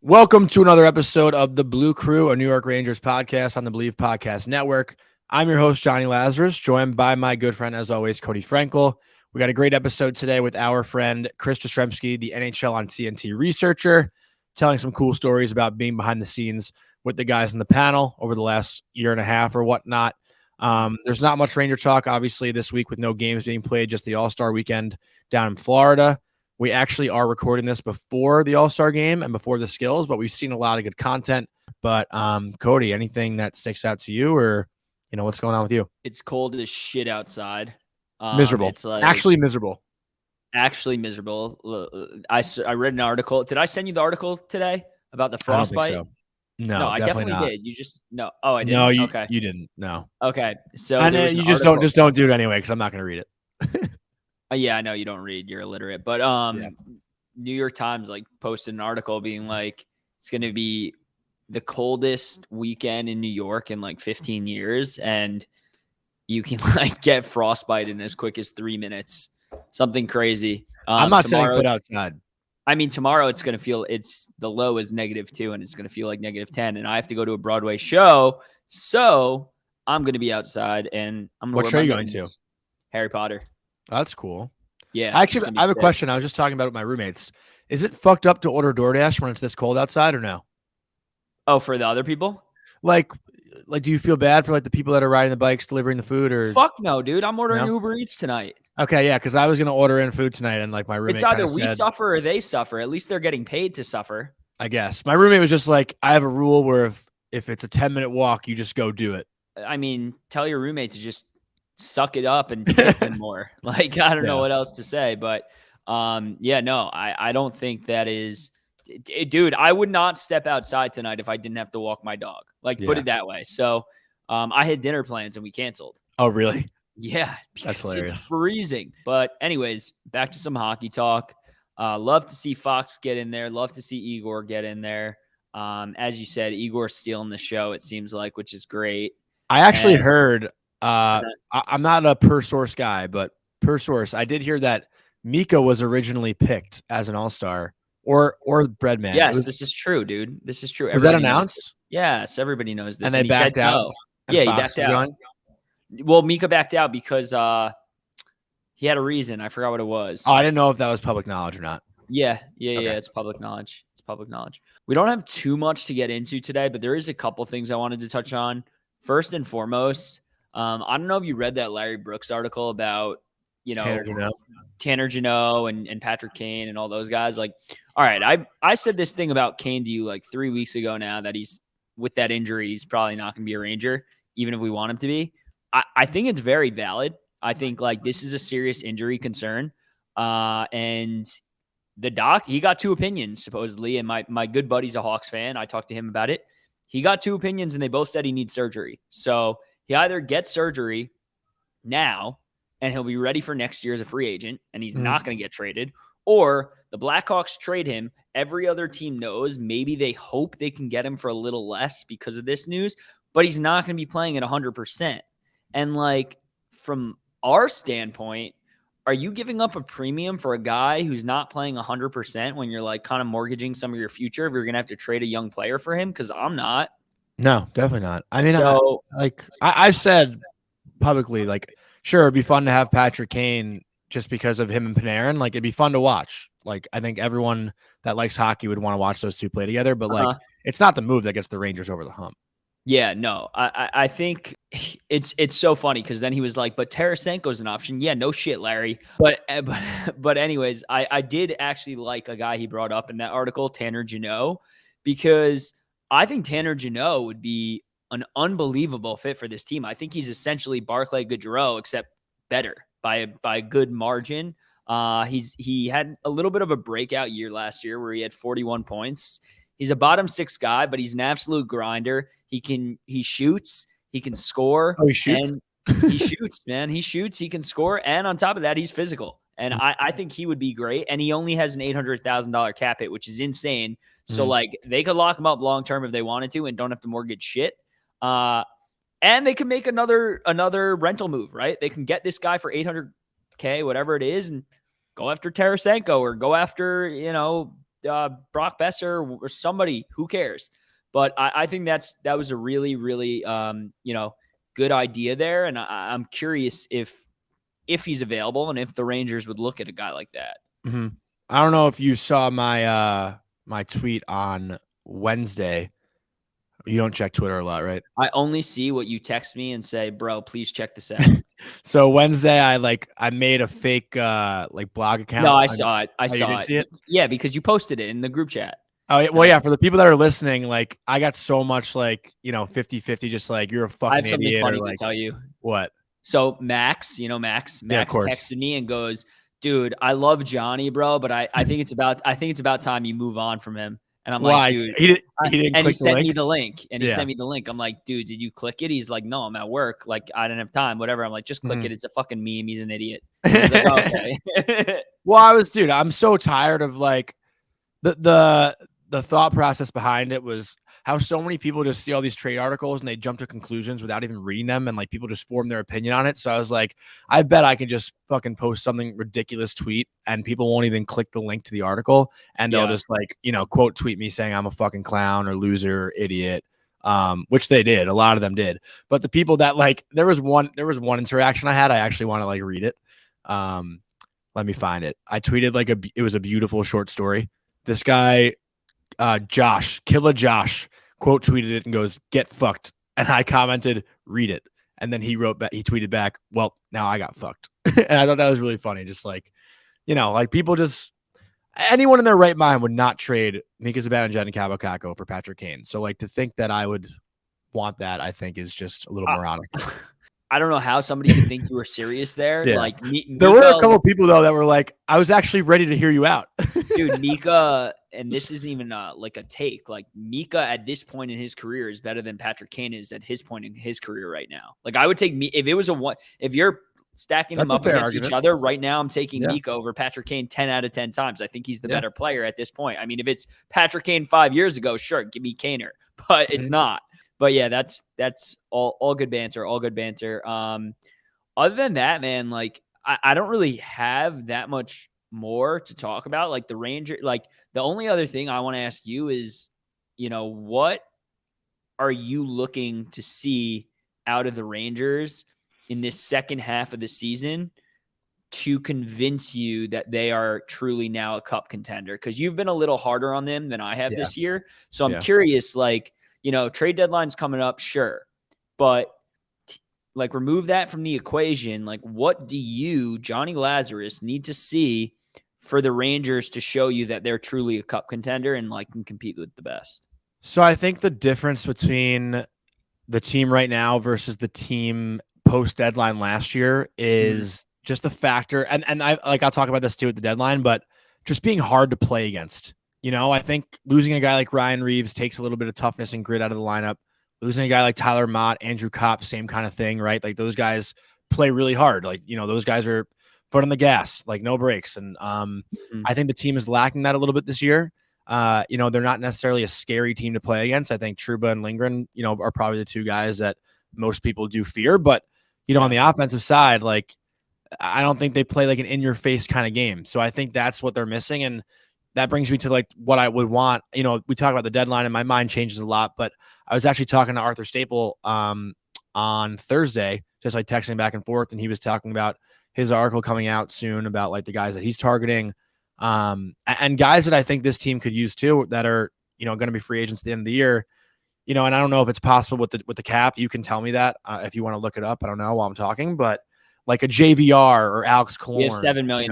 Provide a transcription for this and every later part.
Welcome to another episode of the Blue Crew, a New York Rangers podcast on the Believe Podcast Network. I'm your host, Jonny Lazarus, joined by my good friend, as always, Cody Frankel. We got a great episode today with our friend, Chris Jastrzembski, the NHL on TNT Researcher, telling some cool stories about being behind the scenes with the guys in the panel over the last year and a half or whatnot. There's not much Ranger talk, obviously, this week with no games being played, just the All-Star weekend down in Florida. We actually are recording this before the All-Star game and before the skills, but we've seen a lot of good content. But Cody, anything that sticks out to you, or what's going on with you? It's cold as shit outside. Miserable. It's like actually miserable. Actually miserable. I read an article. Did I send you the article today about the frostbite? I don't think so. No, I definitely not. did. You just no. Oh, I didn't. No, okay. You didn't. No. Okay. So and you just don't do it anyway because I'm not going to read it. Yeah, I know you don't read. You're illiterate. But New York Times posted an article being like it's going to be the coldest weekend in New York in 15 years, and you can get frostbite in as quick as 3 minutes. Something crazy. I'm not setting foot outside. I mean, tomorrow it's going to feel the low is -2 and it's going to feel like -10. And I have to go to a Broadway show. So I'm going to be outside and I'm going to. What show are you going to? Harry Potter. That's cool. Yeah. Actually, I have a question. I was just talking about it with my roommates. Is it fucked up to order DoorDash when it's this cold outside or no? Oh, for the other people? Like, do you feel bad for the people that are riding the bikes, delivering the food, or? Fuck no, dude. I'm ordering Uber Eats tonight. Okay, yeah, because I was gonna order in food tonight, and my roommate. It's either we suffer or they suffer. At least they're getting paid to suffer. I guess my roommate was just like, I have a rule where if it's a 10-minute walk, you just go do it. I mean, tell your roommate to just suck it up and tip them more. I don't know what else to say, but I don't think that is. Dude, I would not step outside tonight if I didn't have to walk my dog. Put it that way. So I had dinner plans and we canceled. Oh, really? Yeah. That's hilarious. It's freezing. But anyways, back to some hockey talk. Love to see Fox get in there. Love to see Igor get in there. As you said, Igor's stealing the show, it seems like, which is great. I actually heard, I'm not a per source guy, but per source, I did hear that Mika was originally picked as an all-star. Or Breadman. Yes, this is true, dude. This is true. Was that announced? Yes, everybody knows this. And they backed out? No. Yeah, he backed out. Well, Mika backed out because he had a reason. I forgot what it was. Oh, I didn't know if that was public knowledge or not. Yeah. It's public knowledge. It's public knowledge. We don't have too much to get into today, but there is a couple things I wanted to touch on. First and foremost, I don't know if you read that Larry Brooks article about Tanner Jeannot and Patrick Kane and all those guys. All right, I said this thing about Kane to you 3 weeks ago now that he's with that injury, he's probably not going to be a Ranger, even if we want him to be. I think it's very valid. I think this is a serious injury concern. And the doc, he got two opinions supposedly. And my good buddy's a Hawks fan. I talked to him about it. He got two opinions and they both said he needs surgery. So he either gets surgery now and he'll be ready for next year as a free agent and he's not going to get traded, or the Blackhawks trade him. Every other team knows maybe they hope they can get him for a little less because of this news, but he's not going to be playing at 100%. And from our standpoint, are you giving up a premium for a guy who's not playing 100% when you're kind of mortgaging some of your future if you're going to have to trade a young player for him? Because I'm not. No, definitely not. I mean, I've said publicly, sure, it'd be fun to have Patrick Kane just because of him and Panarin. It'd be fun to watch. I think everyone that likes hockey would want to watch those two play together, but it's not the move that gets the Rangers over the hump. Yeah, no, I think it's so funny because then he was like, but Tarasenko's an option. Yeah, no shit, Larry. But anyways, I did actually like a guy he brought up in that article, Tanner Jeannot, because I think Tanner Jeannot would be an unbelievable fit for this team. I think he's essentially Barclay Goodrow, except better by a good margin. He had a little bit of a breakout year last year where he had 41 points. He's a bottom six guy, but he's an absolute grinder. He shoots, he can score. Oh, he shoots? And he shoots, man. He shoots, he can score. And on top of that, he's physical. And I think he would be great. And he only has an $800,000 cap hit, which is insane. So they could lock him up long-term if they wanted to and don't have to mortgage shit. And they can make another rental move, right? They can get this guy for $800K, whatever it is, and go after Tarasenko or go after, Brock Besser or somebody. Who cares? But I think that was a really, really, good idea there. And I'm curious if he's available and if the Rangers would look at a guy like that. Mm-hmm. I don't know if you saw my tweet on Wednesday. You don't check Twitter a lot, right? I only see what you text me and say, bro, please check this out. So Wednesday, I made a fake blog account. No, I saw it. I saw you didn't see it. Yeah, because you posted it in the group chat. Oh, well, yeah. For the people that are listening, like, I got so much 50-50, just like, you're a fucking I have something idiot, funny or, to tell you. What? So Max texted me and goes, dude, I love Jonny, bro, but I think it's about time you move on from him. And I'm like, dude, he didn't and click he sent the me link? the link. And he Yeah. sent me the link. I'm like, dude, did you click it? He's like, no, I'm at work. Like, I didn't have time, whatever. I'm like, just click it. It's a fucking meme. He's an idiot. He's like, oh, okay. Well, I'm so tired of like the thought process behind it was how so many people just see all these trade articles and they jump to conclusions without even reading them, and like people just form their opinion on it. So I was like, I bet I can just fucking post something ridiculous tweet and people won't even click the link to the article, and they'll just quote tweet me saying I'm a fucking clown or loser, or idiot. Which they did. A lot of them did. But the people that there was one interaction I had, I actually want to read it. Let me find it. I tweeted it was a beautiful short story. This guy, Killa Josh, quote tweeted it and goes, "Get fucked." And I commented, "Read it." And then he tweeted back, "Well, now I got fucked." And I thought that was really funny. Just people just, anyone in their right mind would not trade Mika Zibanejad and Cabo Caco for Patrick Kane. So to think that I would want that, I think is just a little moronic. I don't know how somebody could think you were serious there. Yeah. There were a couple of people though that were like, I was actually ready to hear you out. Dude, Mika, and this isn't even a take. Like, Mika at this point in his career is better than Patrick Kane is at his point in his career right now. Like, I would take me if it was if you're stacking them up against each other right now, I'm taking Mika over Patrick Kane 10 out of 10 times. I think he's the better player at this point. I mean, if it's Patrick Kane 5 years ago, sure, give me Kaner, but it's not. But yeah, that's all good banter, all good banter. Other than that, man, I don't really have that much more to talk about. Like, the Ranger, the only other thing I want to ask you is, what are you looking to see out of the Rangers in this second half of the season to convince you that they are truly now a cup contender? Because you've been a little harder on them than I have this year. So I'm curious, trade deadline's coming up, sure. But remove that from the equation. What do you, Jonny Lazarus, need to see for the Rangers to show you that they're truly a cup contender and can compete with the best? So I think the difference between the team right now versus the team post-deadline last year is just the factor. And I'll talk about this too at the deadline, but just being hard to play against. I think losing a guy like Ryan Reeves takes a little bit of toughness and grit out of the lineup. Losing a guy like Tyler Mott, Andrew Kopp, same kind of thing, right? Those guys play really hard. Those guys are foot on the gas, no breaks. And I think the team is lacking that a little bit this year. They're not necessarily a scary team to play against. I think Trouba and Lindgren, are probably the two guys that most people do fear. But, on the offensive side, I don't think they play an in-your-face kind of game. So I think that's what they're missing. And that brings me to what I would want. We talk about the deadline and my mind changes a lot, but I was actually talking to Arthur Staple on Thursday, just texting back and forth. And he was talking about his article coming out soon about the guys that he's targeting and guys that I think this team could use too, that are, going to be free agents at the end of the year, and I don't know if it's possible with the cap. You can tell me that if you want to look it up. I don't know while I'm talking, but a JVR or Alex Killorn. We have $7 million.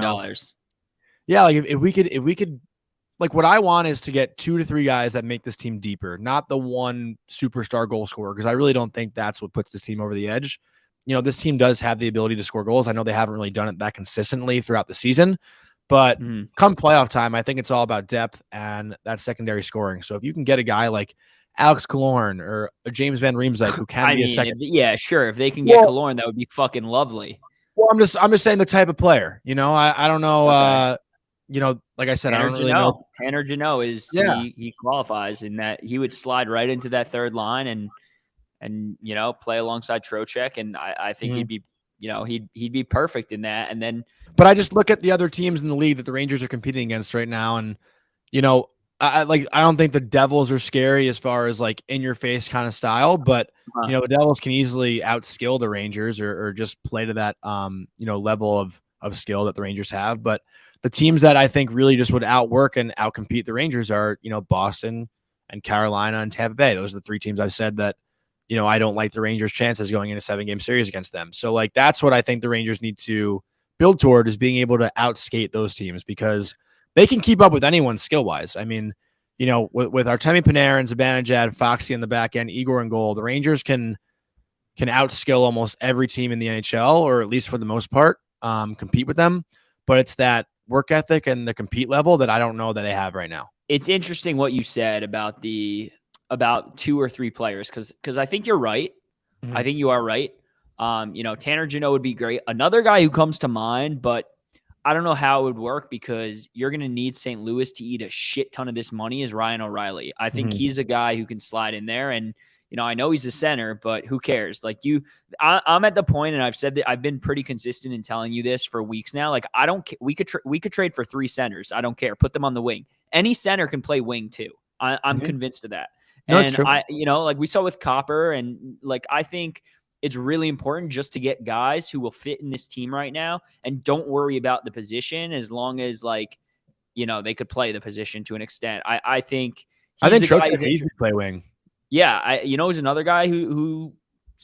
Yeah. If we could, what I want is to get 2 to 3 guys that make this team deeper, not the one superstar goal scorer, because I really don't think that's what puts this team over the edge. This team does have the ability to score goals. I know they haven't really done it that consistently throughout the season, but come playoff time, I think it's all about depth and that secondary scoring. So if you can get a guy like Alex Killorn or a James Van Riemsdyk who can be a second. Sure. If they can get Killorn, that would be fucking lovely. Well, I'm just saying the type of player, I don't know. Okay. Like I said, I don't really know. Tanner Jeannot is he qualifies in that he would slide right into that third line and play alongside Trocheck, and I think he'd be he'd be perfect in that. And then, but I just look at the other teams in the league that the Rangers are competing against right now, and I don't think the Devils are scary as far as like in your face kind of style, but the Devils can easily outskill the Rangers or just play to that level of skill that the Rangers have. But the teams that I think really just would outwork and outcompete the Rangers are, Boston and Carolina and Tampa Bay. Those are the three teams I've said that, I don't like the Rangers' chances going in a 7-game series against them. So like that's what I think the Rangers need to build toward, is being able to outskate those teams, because they can keep up with anyone skill-wise. I mean, with Artemi Panarin, Zibanejad, Foxy in the back end, Igor in goal, the Rangers can outskill almost every team in the NHL, or at least for the most part, compete with them. But it's that work ethic and the compete level that I don't know that they have right now. It's interesting what you said about two or three players, because I think you're right. I think you are right. Tanner Jeannot would be great. Another guy who comes to mind, but I don't know how it would work, because you're going to need St. Louis to eat a shit ton of this money, is Ryan O'Reilly. I think he's a guy who can slide in there. And, I know he's a center, but who cares? Like I'm at the point, and I've said that I've been pretty consistent in telling you this for weeks now. Like, I don't we could trade for 3 centers. I don't care. Put them on the wing. Any center can play wing too. I'm convinced of that. No, and it's true. Like we saw with Copper, and like, I think it's really important just to get guys who will fit in this team right now, and don't worry about the position, as long as they could play the position to an extent. I think Trout's easy to play wing. Yeah, he's another guy who's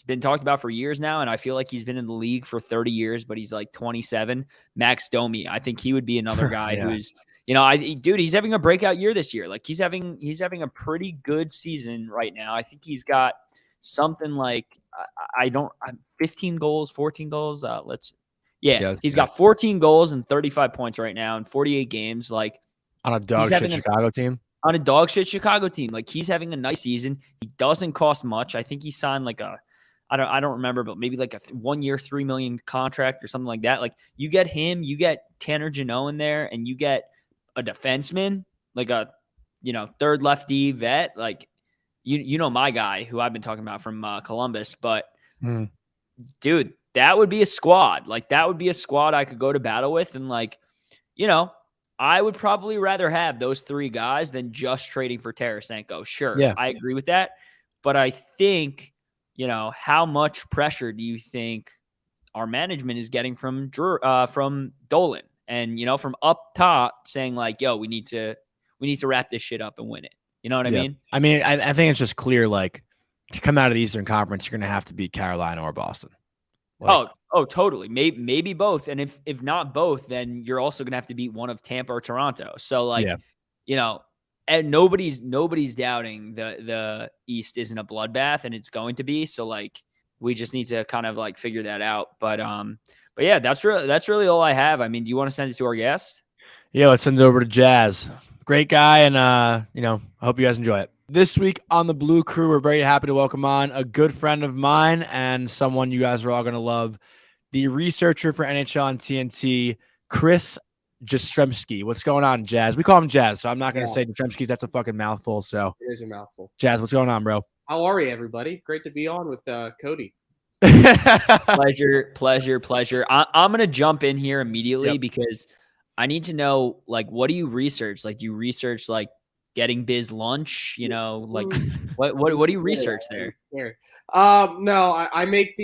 been talked about for years now, and I feel like he's been in the league for 30 years, but he's like 27. Max Domi, I think he would be another guy who's, he's having a breakout year this year. Like he's having a pretty good season right now. I think he's got something like 15 goals, 14 goals. He's got 14 goals and 35 points right now in 48 games. Like, on a dog shit Chicago team. On a dog shit Chicago team. Like, he's having a nice season. He doesn't cost much. I think he signed like I don't remember, but maybe like a 1-year, $3 million contract or something like that. Like, you get him, you get Tanner Jeannot in there, and you get a defenseman, like a third lefty vet. Like, my guy who I've been talking about from Columbus, but dude, that would be a squad. Like, that would be a squad I could go to battle with. And I would probably rather have those 3 guys than just trading for Tarasenko. Sure. Yeah. I agree with that. But I think, how much pressure do you think our management is getting from Dolan and, from up top saying like, yo, we need to wrap this shit up and win it. You know what I mean? I mean, I think it's just clear, like, to come out of the Eastern Conference, you're going to have to beat Carolina or Boston. Like, oh, totally. Maybe both. And if not both, then you're also going to have to beat one of Tampa or Toronto. So like, and nobody's doubting the East isn't a bloodbath, and it's going to be. So like, we just need to kind of like figure that out. But yeah, that's really all I have. I mean, do you want to send it to our guest? Yeah, let's send it over to Jazz. Great guy. And, I hope you guys enjoy it. This week on the Blue Crew, we're very happy to welcome on a good friend of mine and someone you guys are all going to love, the researcher for NHL and TNT, Chris Jastrzembski. What's going on, Jazz? We call him Jazz, so I'm not going to say Jastrzembski. That's a fucking mouthful. So it is a mouthful. Jazz, what's going on, bro? How are you, everybody? Great to be on with Cody. Pleasure. I'm going to jump in here immediately because I need to know, like, what do you research? Like, do you research, like, getting biz lunch, like what do you research there? No, I make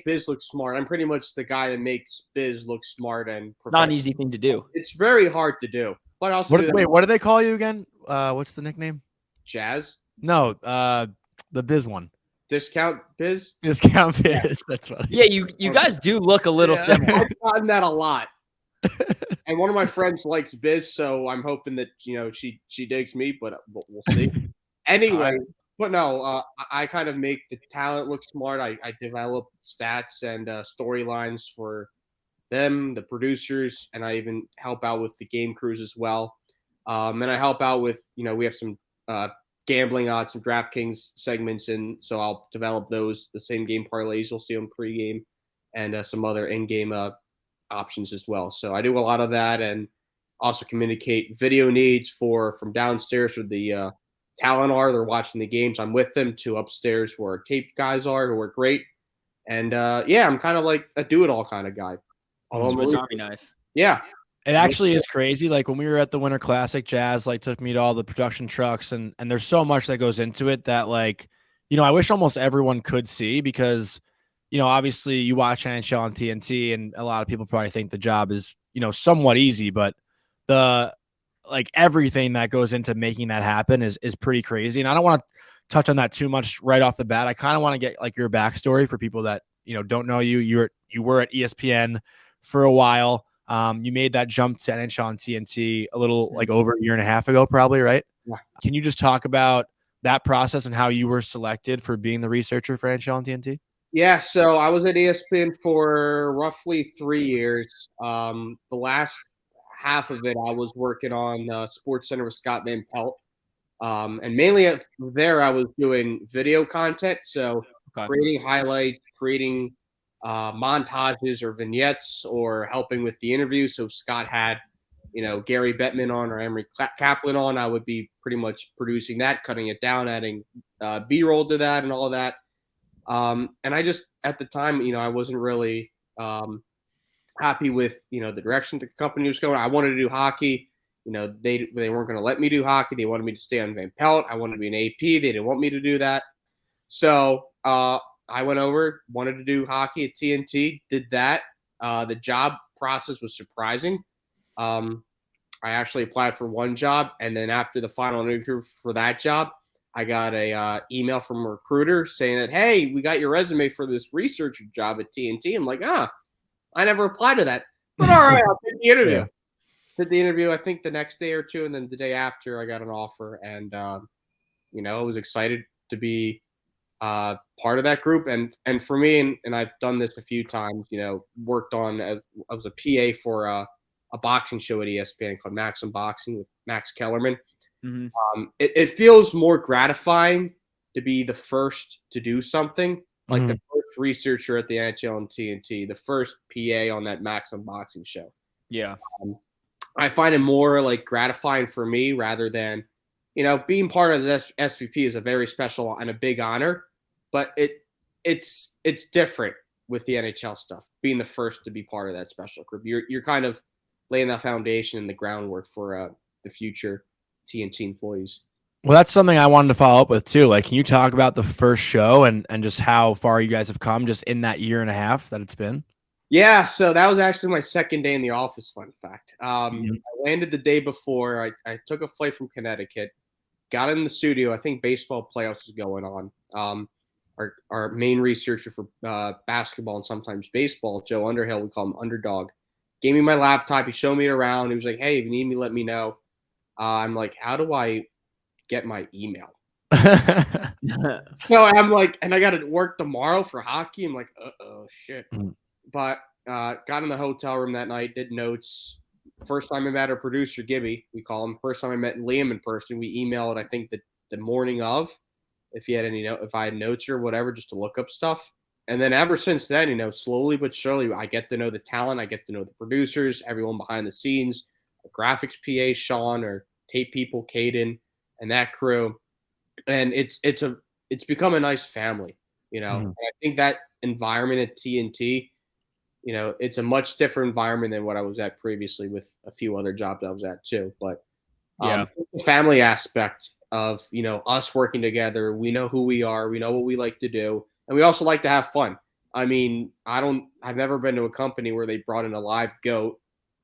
biz look smart. I'm pretty much the guy that makes biz look smart and not an easy thing to do. It's very hard to do. But also what do they call you again? What's the nickname? Jazz? No, the biz one. Discount biz? Discount biz. That's what. Yeah, you guys do look a little similar. I've gotten that a lot. And one of my friends likes biz, so I'm hoping that she digs me, but we'll see. Anyway, but no, I kind of make the talent look smart. I develop stats and storylines for them, the producers, and I even help out with the game crews as well. And I help out with we have some gambling odds, some DraftKings segments, and so I'll develop those, the same game parlays you'll see on pregame, and some other in-game options as well. So I do a lot of that, and also communicate video needs from downstairs where the talent are. They're watching the games. I'm with them, to upstairs where our tape guys are, who are great. And I'm kind of like a do-it-all kind of guy. Swiss Army knife. Yeah. It actually is crazy. Like when we were at the Winter Classic, Jazz like took me to all the production trucks, and there's so much that goes into it that like, I wish almost everyone could see because, obviously you watch NHL on TNT, and a lot of people probably think the job is, somewhat easy, but the like everything that goes into making that happen is pretty crazy. And I don't want to touch on that too much right off the bat. I kind of want to get like your backstory for people that, don't know you. You were at ESPN for a while. You made that jump to NHL on TNT a little like over a year and a half ago, probably, right? Yeah. Can you just talk about that process and how you were selected for being the researcher for NHL on TNT? Yeah, so I was at ESPN for roughly 3 years. The last half of it, I was working on Sports Center with Scott Van Pelt. And mainly there, I was doing video content. So creating highlights, creating montages or vignettes, or helping with the interview. So if Scott had, Gary Bettman on or Emery Kaplan on, I would be pretty much producing that, cutting it down, adding B-roll to that and all of that. And I just, at the time, I wasn't really happy with, the direction the company was going. I wanted to do hockey. They weren't going to let me do hockey. They wanted me to stay on Van Pelt. I wanted to be an AP. They didn't want me to do that. So I went over, wanted to do hockey at TNT, did that. The job process was surprising. I actually applied for one job, and then after the final interview for that job, I got a email from a recruiter saying that, hey, we got your resume for this researcher job at TNT. I'm like, I never applied to that. But all right, I'll take the interview. Yeah. Did the interview, I think, the next day or two, and then the day after, I got an offer. And, I was excited to be part of that group. And for me, and I've done this a few times, worked on, I was a PA for a boxing show at ESPN called Maxim Boxing with Max Kellerman. Mm-hmm. It feels more gratifying to be the first to do something, like the first researcher at the NHL and TNT, the first PA on that Maxim Boxing show. Yeah. I find it more like gratifying for me rather than, being part of the SVP is a very special and a big honor, but it's different with the NHL stuff. Being the first to be part of that special group, you're kind of laying that foundation and the groundwork for the future TNT employees. Well, that's something I wanted to follow up with too. Like, can you talk about the first show and just how far you guys have come just in that year and a half that it's been? Yeah, so that was actually my second day in the office, fun fact. I landed the day before. I took a flight from Connecticut, got in the studio. I think baseball playoffs was going on. Our main researcher for basketball and sometimes baseball, Joe Underhill, we call him Underdog, gave me my laptop. He showed me it around. He was like, hey, if you need me, let me know. I'm like, how do I get my email? So I'm like, and I got to work tomorrow for hockey. I'm like, shit. But got in the hotel room that night, did notes. First time I met our producer, Gibby, we call him. First time I met Liam in person, we emailed, I think, the morning of, if he had if I had notes or whatever, just to look up stuff. And then ever since then, slowly but surely, I get to know the talent. I get to know the producers, everyone behind the scenes, the graphics PA, Sean, or tape people, Caden, and that crew. And it's become a nice family, And I think that environment at TNT, it's a much different environment than what I was at previously with a few other jobs I was at too. But the family aspect of, us working together, we know who we are, we know what we like to do, and we also like to have fun. I mean, I've never been to a company where they brought in a live goat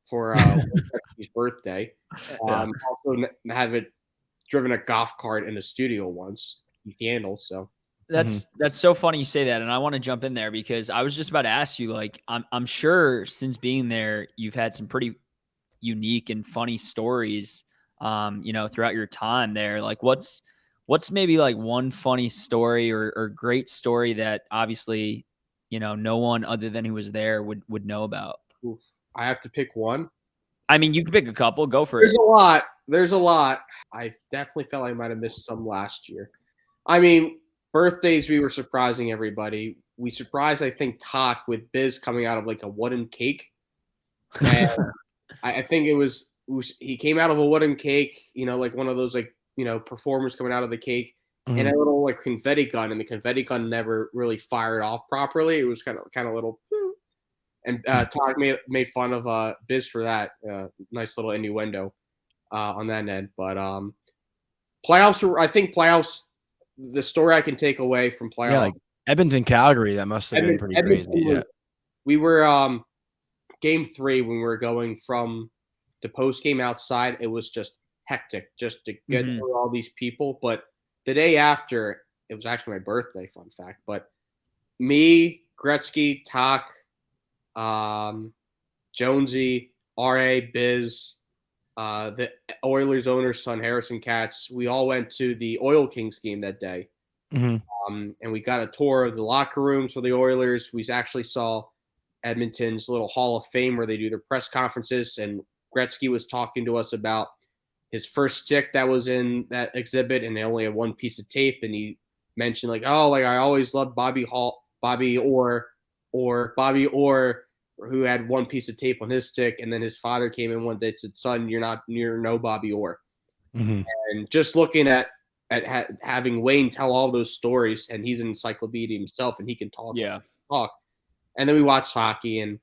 for his birthday. Also have it driven a golf cart in the studio once, Keith Yandel, so. That's so funny you say that, and I want to jump in there because I was just about to ask you. Like, I'm sure since being there, you've had some pretty unique and funny stories, throughout your time there. Like, what's maybe like one funny story or great story that obviously, no one other than who was there would know about? Oof. I have to pick one. I mean, you can pick a couple. Go for it. There's a lot. I definitely felt I might have missed some last year. I mean, birthdays, we were surprising everybody. We surprised, I think, Talk with Biz coming out of like a wooden cake. And I think it was he came out of a wooden cake, like one of those like, performers coming out of the cake, and a little like confetti gun, and the confetti gun never really fired off properly. It was kind of little. And Todd made fun of Biz for that. Nice little innuendo on that end. But playoffs. The story I can take away from playoffs. Yeah, like Edmonton, Calgary. That must have been pretty crazy. Yeah. We were game 3 when we were going from the post game outside. It was just hectic just to get through all these people. But the day after, it was actually my birthday. Fun fact. But me, Gretzky, Tak, Jonesy, RA, Biz, the Oilers owner's son, Harrison Katz, we all went to the Oil Kings game that day. And we got a tour of the locker rooms for the Oilers. We actually saw Edmonton's little Hall of Fame where they do their press conferences. And Gretzky was talking to us about his first stick that was in that exhibit, and they only had one piece of tape. And he mentioned I always loved Bobby Orr, who had one piece of tape on his stick, and then his father came in one day and said, "Son, you're no Bobby Orr." And just looking at having Wayne tell all those stories, and he's an encyclopedia himself, and he can talk. Yeah, talk. And then we watched hockey, and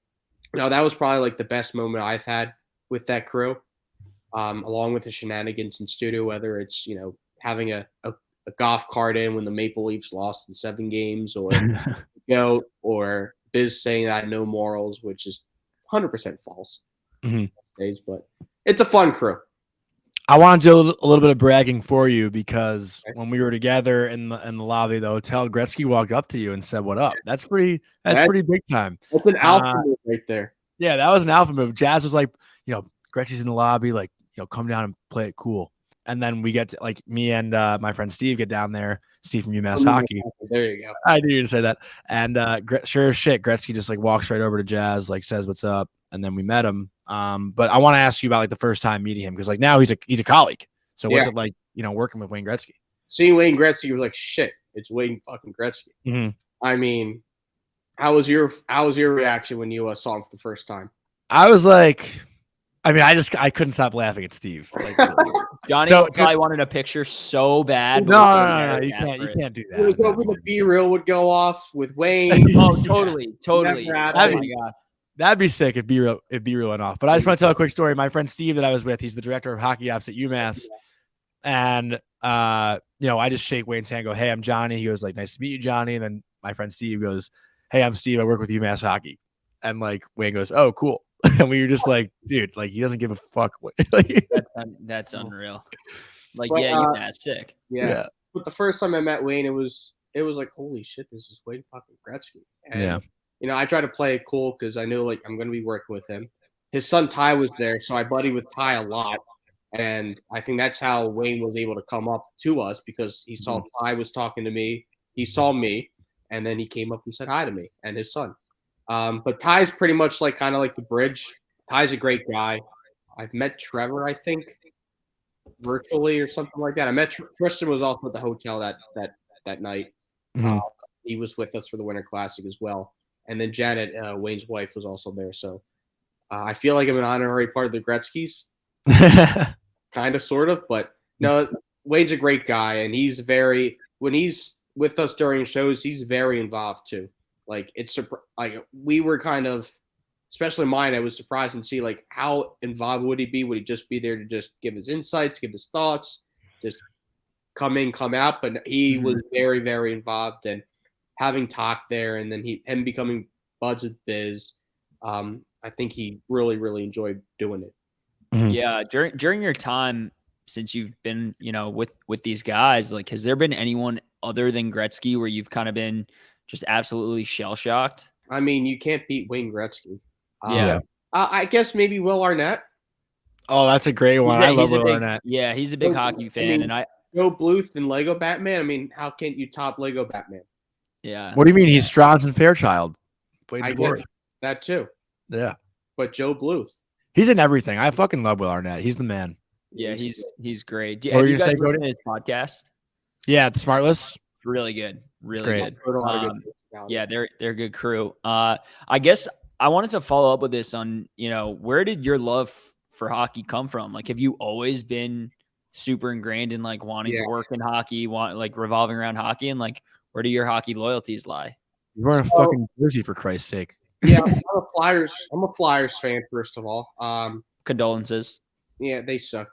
that was probably the best moment I've had with that crew, along with the shenanigans in studio, whether it's having a golf cart in when the Maple Leafs lost in 7 games, or goat, or Biz saying that I had no morals, which is 100% false. But it's a fun crew. I want to do a little bit of bragging for you because when we were together in the lobby of the hotel, Gretzky walked up to you and said, "What up?" That's pretty big time. That's an alpha move right there. Yeah, that was an alpha move. Jazz was like, Gretzky's in the lobby, come down and play it cool. And then we get to, me and my friend Steve get down there. Steve from UMass Hockey. There you go. I knew you to say that. And sure as shit, Gretzky just walks right over to Jazz, says what's up, and then we met him. But I want to ask you about the first time meeting him, because now he's a colleague. So what's it like, working with Wayne Gretzky? Seeing Wayne Gretzky was like, shit, it's Wayne fucking Gretzky. I mean, how was your reaction when you saw him for the first time? I was like, I couldn't stop laughing at Steve. Johnny wanted a picture so bad. No, you can't do that. It was hoping the B-reel would go off with Wayne. Oh, totally. Oh my God. That'd be sick if B-reel went off. But I just want to tell a quick story. My friend Steve that I was with, he's the director of hockey ops at UMass. And, I just shake Wayne's hand and go, "Hey, I'm Johnny." He goes "Nice to meet you, Johnny." And then my friend Steve goes, "Hey, I'm Steve. I work with UMass Hockey." And Wayne goes, "Oh, cool." And we were just dude, he doesn't give a fuck. That's unreal. UMass sick. Yeah. But the first time I met Wayne, it was holy shit, this is Wayne fucking Gretzky. And, I try to play it cool because I knew I'm going to be working with him. His son Ty was there, so I buddied with Ty a lot. And I think that's how Wayne was able to come up to us, because he saw Ty was talking to me. He saw me, and then he came up and said hi to me and his son. But Ty's pretty much kind of the bridge. Ty's a great guy. I've met Trevor, I think, virtually or something like that. I met Tristan was also at the hotel that night. He was with us for the Winter Classic as well. And then Janet, Wayne's wife, was also there. So I feel like I'm an honorary part of the Gretzky's. Kind of, sort of. But no, Wayne's a great guy. And when he's with us during shows, he's very involved too. We were kind of, especially mine, I was surprised to see how involved would he be? Would he just be there to just give his insights, give his thoughts, just come in, come out? But he was very, very involved, and having talked there, and then him becoming buds with Biz, I think he really, really enjoyed doing it. Yeah, during your time since you've been, with these guys, has there been anyone other than Gretzky where you've kind of been just absolutely shell-shocked? I mean, you can't beat Wayne Gretzky. Yeah. I guess maybe Will Arnett. Oh, that's a great one. I love Will Arnett. Yeah, he's a big hockey fan. Joe Bluth and Lego Batman. I mean, how can't you top Lego Batman? Yeah. What do you mean? He's Strauss and Fairchild. I guess that too. Yeah. But Joe Bluth. He's in everything. I fucking love Will Arnett. He's the man. Yeah, he's great. Have you guys listened to his podcast? Yeah, the Smartless. Really good. Really good. Yeah, they're a good crew. I guess I wanted to follow up with this on, where did your love for hockey come from? Have you always been super ingrained in wanting to work in hockey, revolving around hockey, and where do your hockey loyalties lie? You're wearing a fucking jersey, for Christ's sake. Yeah, I'm a Flyers fan, first of all. Condolences. Yeah, they suck.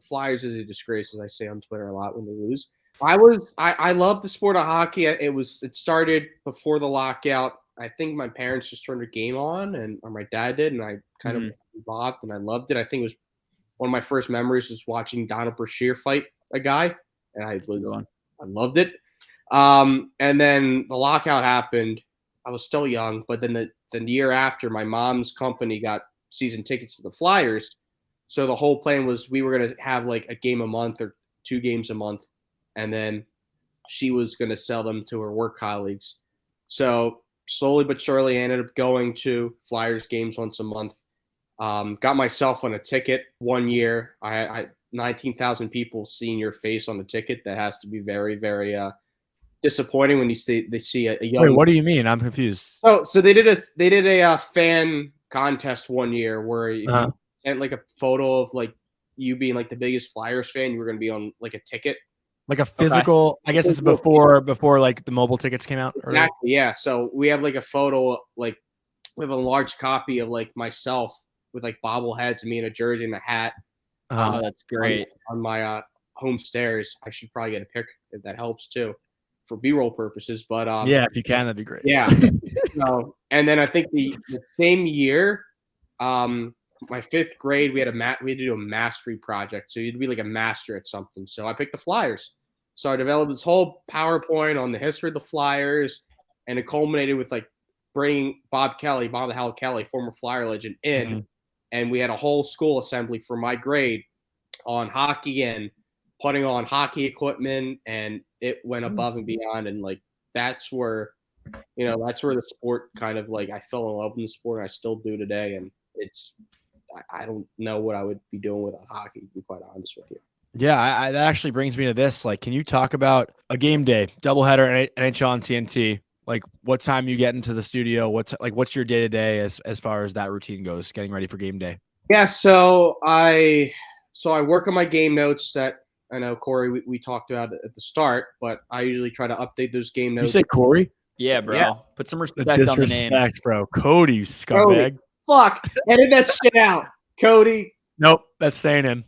Flyers is a disgrace, as I say on Twitter a lot when they lose. I love the sport of hockey. It started before the lockout. I think my parents just turned a game on, or my dad did, and I kind of involved, and I loved it. I think it was one of my first memories was watching Donald Brashear fight a guy, and I loved it. And then the lockout happened. I was still young, but then the year after, my mom's company got season tickets to the Flyers. So the whole plan was we were going to have like a game a month or 2 games a month, and then she was going to sell them to her work colleagues. So slowly but surely, I ended up going to Flyers games once a month. Got myself on a ticket one year. I 19,000 people seeing your face on the ticket. That has to be very, very disappointing when they see a young. Wait, what do you mean? I'm confused. So they did a fan contest one year where if you sent like a photo of like you being like the biggest Flyers fan, you were going to be on like a ticket. Like a physical, I guess it's before like the mobile tickets came out. Exactly, yeah. So we have like a photo, like we have a large copy of like myself with like bobbleheads and me in a jersey and a hat. Oh, that's great. On my home stairs. I should probably get a pic if that helps too, for B-roll purposes. But yeah, if you can, that'd be great. Yeah. So, and then I think the same year, my 5th grade, we had to do a mastery project. So you'd be like a master at something. So I picked the Flyers. So I developed this whole PowerPoint on the history of the Flyers, and it culminated with like bringing Bob the Hell Kelly, former Flyer legend, in, and we had a whole school assembly for my grade on hockey and putting on hockey equipment, and it went above and beyond. And like that's where the sport kind of like I fell in love with the sport, and I still do today. And I don't know what I would be doing without hockey, to be quite honest with you. Yeah, that actually brings me to this. Like, can you talk about a game day, doubleheader, NHL and TNT? Like, what time you get into the studio? What's your day to day as far as that routine goes, getting ready for game day? Yeah, so I work on my game notes that I know Corey we talked about at the start, but I usually try to update those game notes. You say Corey? Yeah, bro. Yeah. Put some respect on the name. Bro. Cody, you scumbag. Fuck. Edit that shit out, Cody. Nope, that's staying in.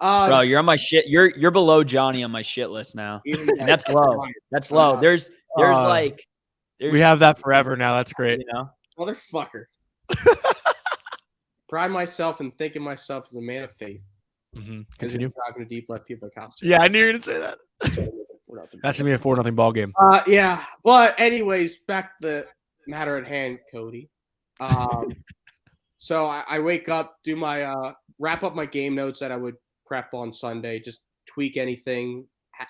Bro, you're on my shit. You're below Jonny on my shit list now. And that's low. That's low. There's we have that forever now. That's great. Motherfucker. Pride myself and thinking myself as a man of faith. Continue. Driving a deep left field by costume. Yeah, I knew you were gonna say that. That's gonna be a 4-0 ball game. Yeah. But anyways, back to the matter at hand, Cody. So I wake up, do my wrap up my game notes that I would prep on Sunday, just tweak anything,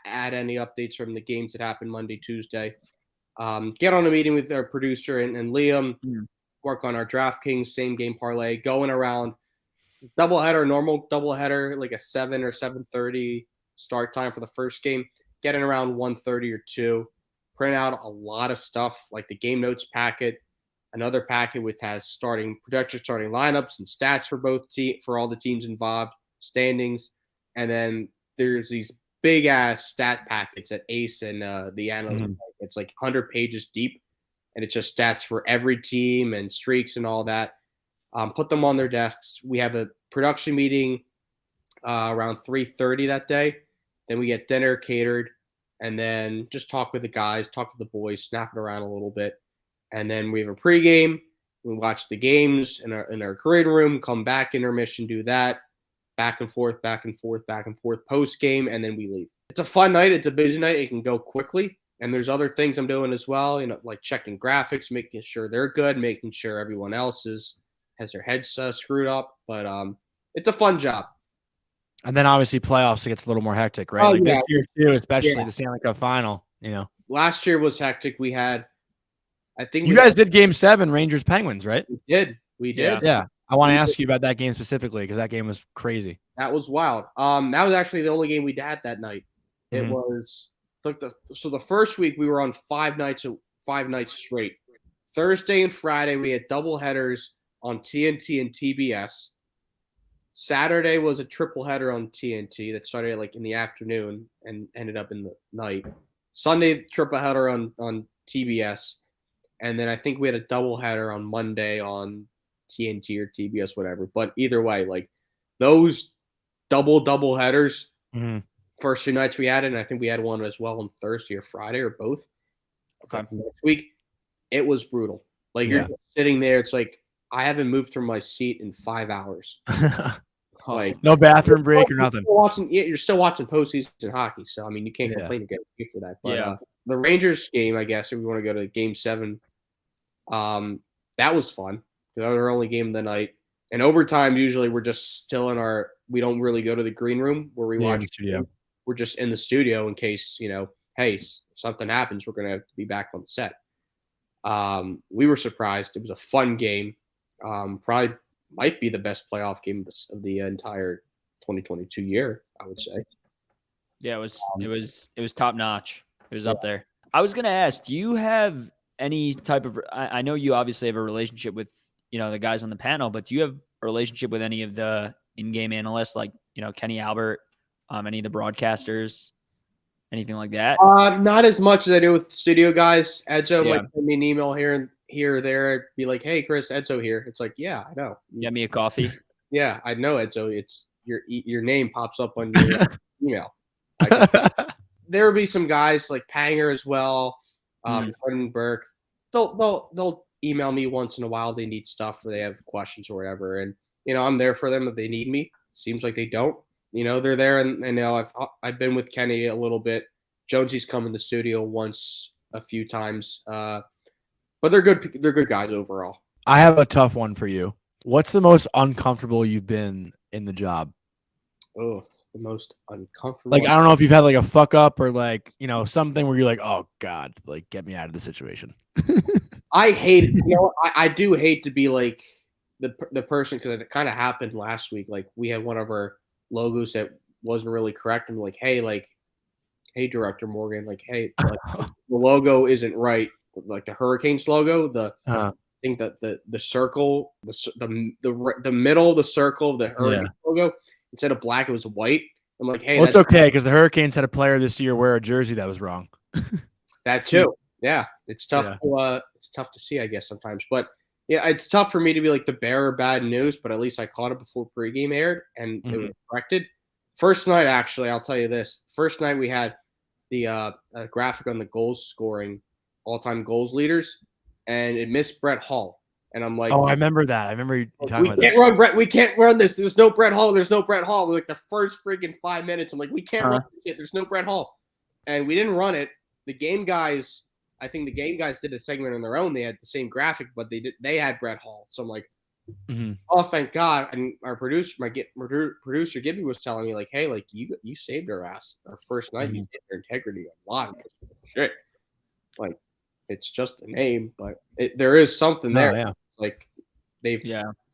add any updates from the games that happened Monday, Tuesday. Get on a meeting with our producer and Liam, work on our DraftKings same game parlay, going around normal doubleheader, like a 7 or 7:30 start time for the first game, getting around 1:30 or 2, print out a lot of stuff like the game notes packet, another packet which has projected starting lineups and stats for all the teams involved, standings, and then there's these big ass stat packets that Ace and the analyst it's like 100 pages deep, and it's just stats for every team and streaks and all that. Put them on their desks. We have a production meeting around 3:30 that day. Then we get dinner catered, and then just talk with the guys, talk with the boys, snap it around a little bit, and then we have a pregame. We watch the games in our green room. Come back, intermission, do that. Back and forth, post game, and then we leave. It's a fun night. It's a busy night. It can go quickly. And there's other things I'm doing as well, like checking graphics, making sure they're good, making sure everyone else has their heads screwed up. But it's a fun job. And then obviously playoffs, it gets a little more hectic, right? This year too, especially the Stanley Cup final. Last year was hectic. We had, I think you guys did Game 7, Rangers Penguins, right? We did. Yeah. I want to ask you about that game specifically because that game was crazy. That was wild. That was actually the only game we had that night. It was the first week we were on 5 nights straight. Thursday and Friday we had double headers on TNT and TBS. Saturday was a triple header on TNT that started like in the afternoon and ended up in the night. Sunday triple header on TBS. and then I think we had a doubleheader on Monday on TNT or TBS, whatever. But either way, like those double headers, first 2 nights we had it, and I think we had one as well on Thursday or Friday or both. Okay. Next week, it was brutal. Like you're just sitting there, it's like I haven't moved from my seat in 5 hours. Like no bathroom break or nothing. You're still watching postseason hockey, so I mean you can't complain again for that. But the Rangers game, I guess, if we want to go to Game 7, that was fun. That was our only game of the night. And overtime, usually we're just still in we don't really go to the green room where we watch. Studio. We're just in the studio in case, hey, something happens, we're going to have to be back on the set. We were surprised. It was a fun game. Probably might be the best playoff game of the entire 2022 year, I would say. Yeah, it was top notch. It was up there. I was going to ask, do you have any type of, I know you obviously have a relationship with, the guys on the panel, but do you have a relationship with any of the in-game analysts, like, Kenny Albert, any of the broadcasters, anything like that? Not as much as I do with the studio guys. Edzo might send me an email here or there, be like, "Hey, Chris, Edzo here." It's like, yeah, I know. Get me a coffee. Yeah, I know, Edzo. It's your name pops up on your email. There will be some guys like Panger as well, Brendan Burke. They'll email me once in a while. They need stuff or they have questions or whatever, and I'm there for them if they need me. Seems like they don't. They're there, and I've been with Kenny a little bit. Jonesy's come in the studio once, a few times, but they're good. They're good guys overall. I have a tough one for you. What's the most uncomfortable you've been in the job? Oh, the most uncomfortable. Like, I don't know if you've had like a fuck up or like, something where you're like, oh God, like get me out of the situation. I hate it. I do hate to be like the person, because it kind of happened last week. Like we had one of our logos that wasn't really correct. I'm like, hey, Director Morgan, like, hey, like, the logo isn't right. Like the Hurricanes logo, I think that the circle, the middle of the circle of the Hurricanes logo, instead of black, it was white. I'm like, hey, it's okay because the Hurricanes had a player this year wear a jersey that was wrong. That too. Yeah, it's tough. It's tough to see, I guess, sometimes. But yeah, it's tough for me to be like the bearer of bad news. But at least I caught it before pregame aired, and it was corrected. First night, actually, I'll tell you this. First night we had the graphic on the goals scoring, all-time goals leaders, and it missed Brett Hull. And I'm like, oh, I remember that. I remember you talking about that. We can't run this. There's no Brett Hull. There's no Brett Hull. Like the first freaking 5 minutes, I'm like, we can't run this shit. There's no Brett Hull. And we didn't run it. The game guys, I think the game guys did a segment on their own. They had the same graphic, but they had Brett Hull. So I'm like, oh, thank God. And our producer, producer Gibby, was telling me like, hey, like you saved our ass our first night. You saved their integrity a lot. Shit. Like, it's just a name, but there is something there. Yeah. Like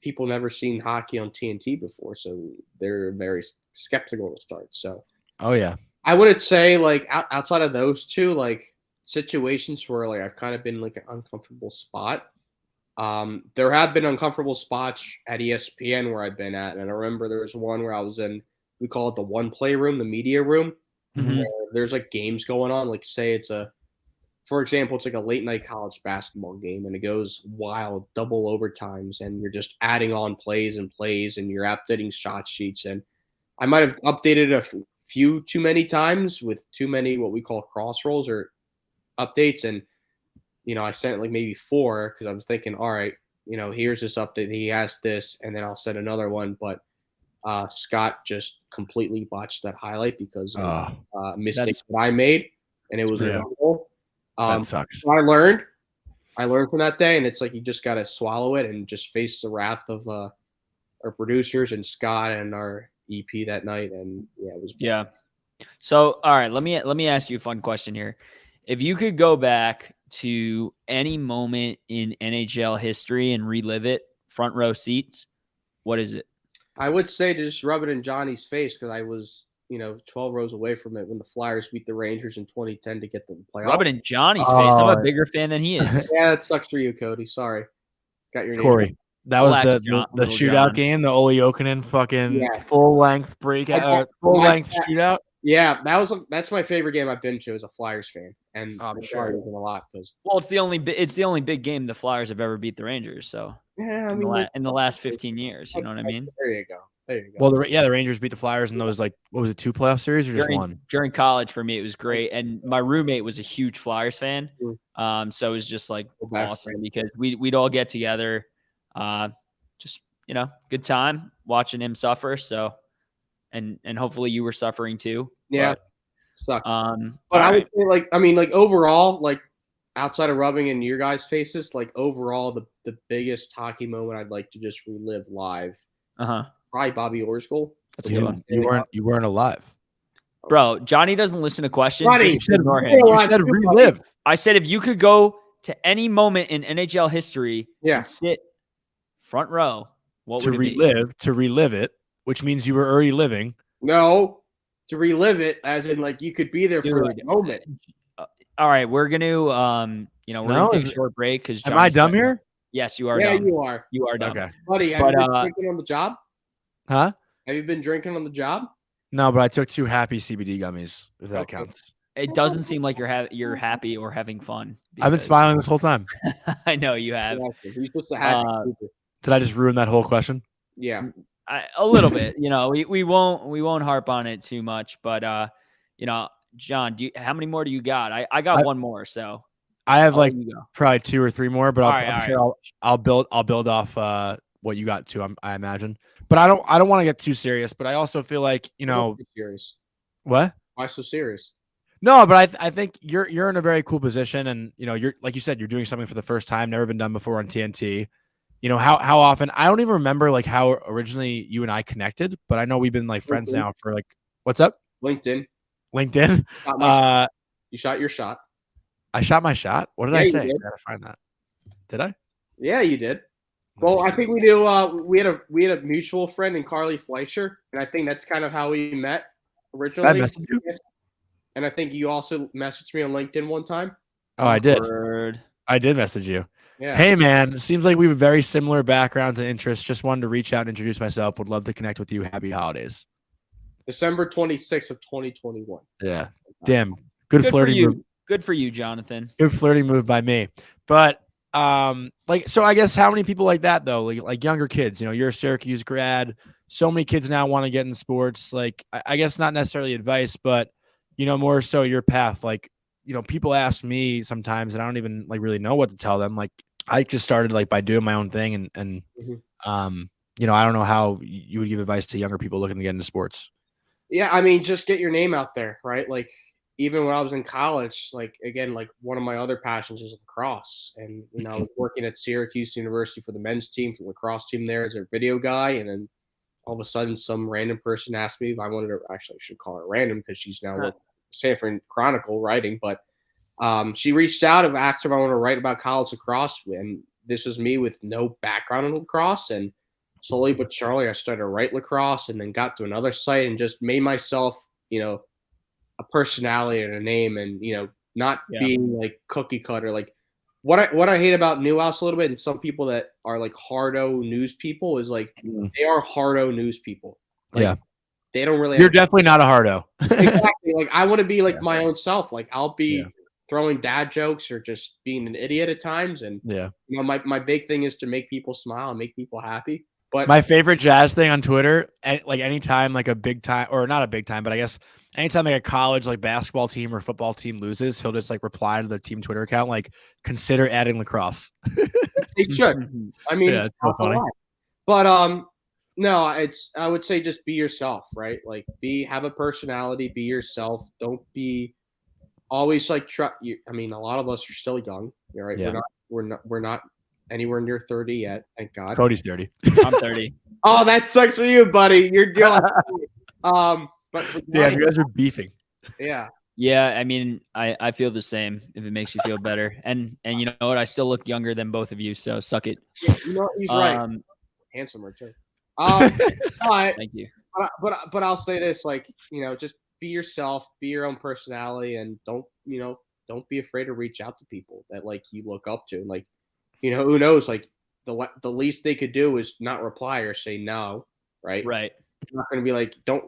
people never seen hockey on TNT before, so they're very skeptical to start. So I wouldn't say like outside of those two, like situations where like I've kind of been like an uncomfortable spot. There have been uncomfortable spots at ESPN where I've been at, and I remember there was one where I was in, we call it the one play room, the media room. Where there's like games going on, like say for example, it's like a late night college basketball game and it goes wild, double overtimes, and you're just adding on plays and you're updating shot sheets. And I might have updated a few too many times with too many what we call cross rolls or updates. And, I sent like maybe 4 because I was thinking, all right, here's this update. He has this, and then I'll send another one. But Scott just completely botched that highlight because of mistakes that I made, and it was horrible. That sucks. So I learned from that day, and it's like you just got to swallow it and just face the wrath of our producers and Scott and our EP that night. And it was bad. Yeah. So all right, let me ask you a fun question here. If you could go back to any moment in NHL history and relive it, front row seats, what is it? I would say to just rub it in Johnny's face because I was 12 rows away from it when the Flyers beat the Rangers in 2010 to get the playoff. Rub it in Johnny's face. I'm a bigger fan than he is. Yeah, that sucks for you, Cody. Sorry. Got your name. Corey. That was the shootout game, the Ole Jokinen fucking full-length breakout, full-length shootout. Yeah, that's my favorite game I've been to as a Flyers fan, and I'm sure sure. it wasn't a lot because it's the only big game the Flyers have ever beat the Rangers. So yeah, I in, mean, like, in the last 15 years, you know what I mean? There you go. Well, the Rangers beat the Flyers in those, like, what was it, 2 playoff series or just one? During college for me, it was great, and my roommate was a huge Flyers fan, Mm. so it was just like awesome friend. because we'd all get together, just good time watching him suffer. So, and hopefully you were suffering too. Yeah, but, sucked. But I would say, overall, like outside of rubbing in your guys' faces, like overall, the biggest hockey moment I'd like to just relive live. Probably Bobby Orr's goal. That's a good one. You weren't alive. Bro, Johnny doesn't listen to questions. Johnny, just ignore him. You said relive. I said if you could go to any moment in NHL history and sit front row, what would it be? To relive it, which means you were already living. No, to relive it, as in like you could be there for that moment. All right, we're gonna gonna take a short break because am I dumb here? Yes, you are. Yeah, dumb. you are. You are dumb. Okay, buddy. Have you been drinking on the job? Huh? Have you been drinking on the job? No, but I took 2 happy CBD gummies, if that counts. It doesn't seem like you're happy or having fun. I've been smiling this whole time. I know you have. You're supposed to have. Did I just ruin that whole question? Yeah, a little bit. We won't harp on it too much, but John, how many more do you got? I got one more, so I have probably 2 or 3 more, but I'm sure I'll build off what you got to. I imagine, but I don't want to get too serious. But I also feel like serious. What? Why so serious? No, but I think you're in a very cool position, and you're, like you said, you're doing something for the first time, never been done before on TNT. How often, I don't even remember like how originally you and I connected, but I know we've been like friends now for like, what's up? LinkedIn. You shot your shot. I shot my shot. What did I say? I gotta find that. Did I? Yeah, you did. Well, I think we do. We had a mutual friend in Carly Fleischer, and I think that's kind of how we met originally. I messaged you? And I think you also messaged me on LinkedIn one time. Oh, I did. I did message you. Yeah. Hey, man. Seems like we have very similar backgrounds and interests. Just wanted to reach out and introduce myself. Would love to connect with you. Happy holidays. December 26th of 2021. Yeah. Damn. Good flirting move. Good for you, Jonathan. Good flirting move by me. But so I guess how many people like that though? Like younger kids, you're a Syracuse grad. So many kids now want to get in sports. Like I guess not necessarily advice, but more so your path. Like, people ask me sometimes and I don't even like really know what to tell them. Like I just started like by doing my own thing and I don't know how you would give advice to younger people looking to get into sports. Yeah, I mean, just get your name out there, right? Like even when I was in college, like again, like one of my other passions is lacrosse, and I was working at Syracuse University for the men's team, for the lacrosse team there as a video guy, and then all of a sudden, some random person asked me if I wanted to. Actually, I should call her random because she's now with Sanford Chronicle writing, but she reached out and asked if I want to write about college lacrosse, and this was me with no background in lacrosse, and slowly but surely, I started to write lacrosse, and then got to another site and just made myself, a personality and a name, and not being like cookie cutter. Like what I hate about Newhouse a little bit, and some people that are like hardo news people is like they are hardo news people. Like, they don't really. You're definitely not a hardo. Exactly. Like I want to be like my own self. Like I'll be throwing dad jokes or just being an idiot at times, and my big thing is to make people smile and make people happy. But my favorite Jazz thing on Twitter, like anytime like a big time, or not a big time, but I guess anytime like a college like basketball team or football team loses, he'll just like reply to the team Twitter account like, consider adding lacrosse. They should. I mean, it's so funny. But no, I would say just be yourself, right? Like have a personality, be yourself. Don't be always like I mean, a lot of us are still young, right? Yeah. We're not anywhere near 30 yet, thank God. Cody's 30. I'm 30. Oh, that sucks for you, buddy. You're dealing. But you guys are beefing. Yeah. Yeah, I mean, I feel the same. If it makes you feel better, and you know what, I still look younger than both of you, so suck it. Yeah, he's right. Handsomer too. But, thank you. But I'll say this, like just be yourself, be your own personality, and don't be afraid to reach out to people that like you look up to. Like who knows? Like the least they could do is not reply or say no, right? Right. It's not going to be like don't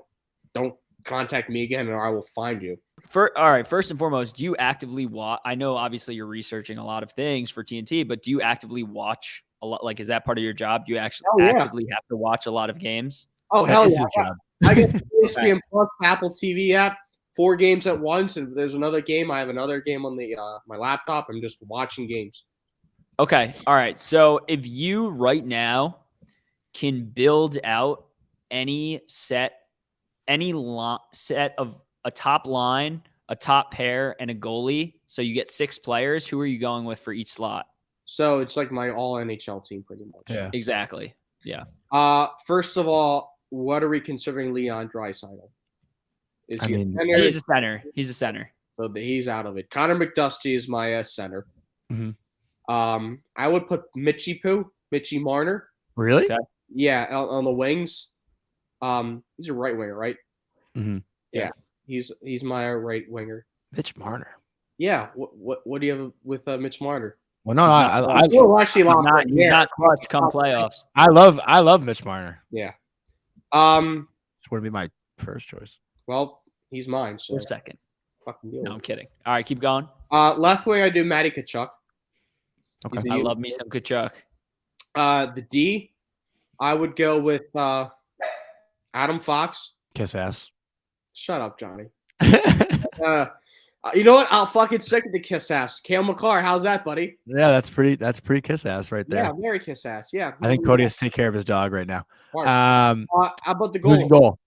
contact me again, and I will find you. All right. First and foremost, do you actively watch? I know obviously you're researching a lot of things for TNT, but do you actively watch a lot? Like, is that part of your job? Do you actually actively have to watch a lot of games? Oh, hell yeah. Job. I get the ESPN Plus Apple TV app, 4 games at once. And if there's another game, I have another game on the my laptop. I'm just watching games. Okay. All right. So if you right now can build out any set of a top line, a top pair, and a goalie, so you get 6 players, who are you going with for each slot? So it's like my all NHL team pretty much. Yeah. Exactly. Yeah. First of all, what are we considering Leon Draisaitl? Is he a center? He's a center. He's a center. So he's out of it. Connor McDusty is my center. Mm-hmm. I would put Mitchie Marner. Really? Okay. Yeah, on the wings. He's a right winger, right? Mm-hmm. Yeah. He's my right winger. Mitch Marner. Yeah. What do you have with Mitch Marner? Well, no, he's not clutch come playoffs. I love Mitch Marner. Yeah. This would be my first choice. Well, he's mine. So or second. Fucking deal. No, I'm kidding. All right, keep going. Left wing, I do Matty Tkachuk. Okay. I love me some Tkachuk. The D, I would go with Adam Fox. Kiss ass. Shut up, Johnny. You know what? I'll fucking second the kiss ass. Kale McCarr, how's that, buddy? Yeah, that's pretty kiss ass right there. Yeah, very kiss ass. Yeah. I think Cody has to take care of his dog right now. How about the goal? Who's goal?